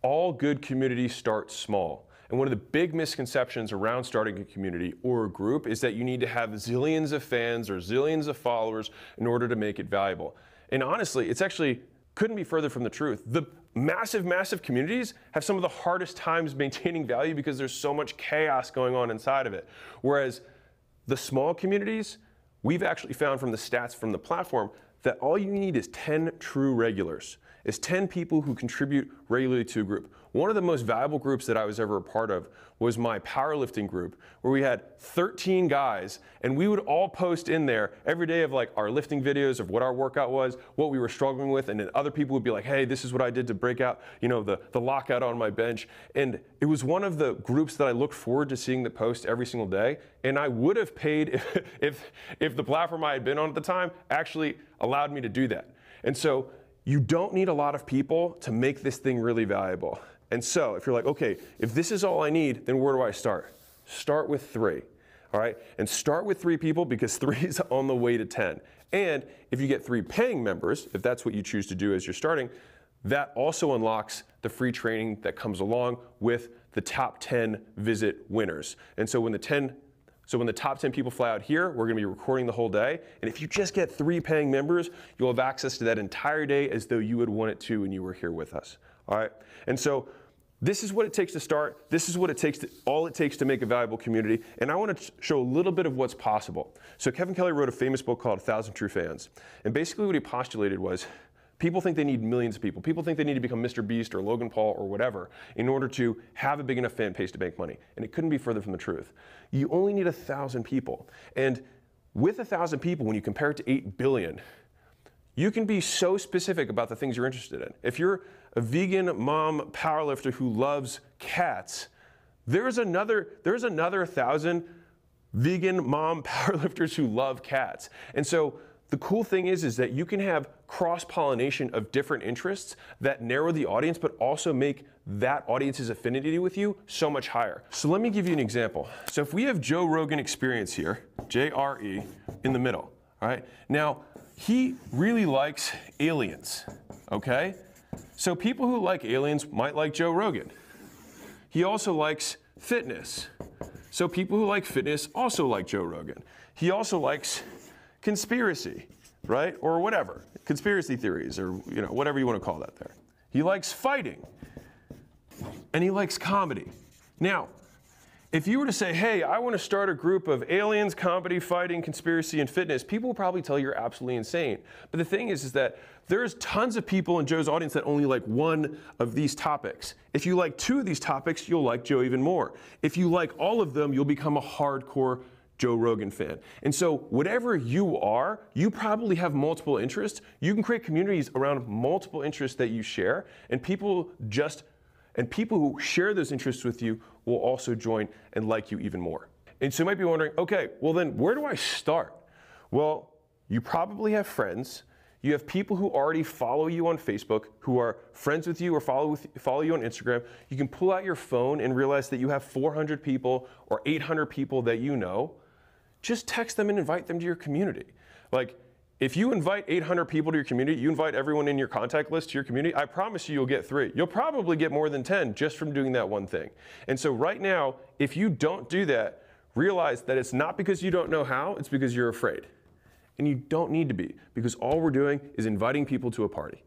all good communities start small. And one of the big misconceptions around starting a community or a group is that you need to have zillions of fans or zillions of followers in order to make it valuable. And honestly, it's actually couldn't be further from the truth. The massive communities have some of the hardest times maintaining value because there's so much chaos going on inside of it. Whereas the small communities, we've actually found from the stats from the platform that all you need is 10 true regulars. It's 10 people who contribute regularly to a group. One of the most valuable groups that I was ever a part of was my powerlifting group, where we had 13 guys, and we would all post in there every day of like our lifting videos of what our workout was, what we were struggling with, and then other people would be like, hey, this is what I did to break out, you know, the lockout on my bench. And it was one of the groups that I looked forward to seeing the post every single day, and I would have paid if the platform I had been on at the time actually allowed me to do that. And so you don't need a lot of people to make this thing really valuable. And so if you're like, okay, if this is all I need, then where do I start? Start with 3, all right? And start with 3 people because 3 is on the way to 10. And if you get 3 paying members, if that's what you choose to do as you're starting, that also unlocks the free training that comes along with the top 10 visit winners. And so when the top 10 people fly out here, we're gonna be recording the whole day. And if you just get 3 paying members, you'll have access to that entire day as though you would want it to when you were here with us, all right? And so this is what it takes to start. This is what all it takes to make a valuable community. And I wanna show a little bit of what's possible. So Kevin Kelly wrote a famous book called 1,000 True Fans. And basically what he postulated was, people think they need millions of people. People think they need to become Mr. Beast or Logan Paul or whatever in order to have a big enough fan base to make money. And it couldn't be further from the truth. You only need 1,000 people. And with 1,000 people, when you compare it to 8 billion, you can be so specific about the things you're interested in. If you're a vegan mom powerlifter who loves cats, there's another 1,000 vegan mom powerlifters who love cats. And so the cool thing is that you can have cross-pollination of different interests that narrow the audience, but also make that audience's affinity with you so much higher. So let me give you an example. So if we have Joe Rogan Experience here, JRE, in the middle, all right? Now, he really likes aliens, okay? So people who like aliens might like Joe Rogan. He also likes fitness. So people who like fitness also like Joe Rogan. He also likes conspiracy, right? Or whatever, conspiracy theories or whatever you want to call that there. He likes fighting and he likes comedy. Now, if you were to say, hey, I want to start a group of aliens, comedy, fighting, conspiracy, and fitness, people will probably tell you you're absolutely insane. But the thing is that there's tons of people in Joe's audience that only like one of these topics. If you like 2 of these topics, you'll like Joe even more. If you like all of them, you'll become a hardcore Joe Rogan fan. And so whatever you are, you probably have multiple interests. You can create communities around multiple interests that you share, and people who share those interests with you will also join and like you even more. And so you might be wondering, okay, well then where do I start? Well, you probably have friends. You have people who already follow you on Facebook, who are friends with you or follow you on Instagram. You can pull out your phone and realize that you have 400 people or 800 people that you know. Just text them and invite them to your community. Like, if you invite 800 people to your community, you invite everyone in your contact list to your community, I promise you'll get 3. You'll probably get more than 10 just from doing that one thing. And so right now, if you don't do that, realize that it's not because you don't know how, it's because you're afraid. And you don't need to be, because all we're doing is inviting people to a party.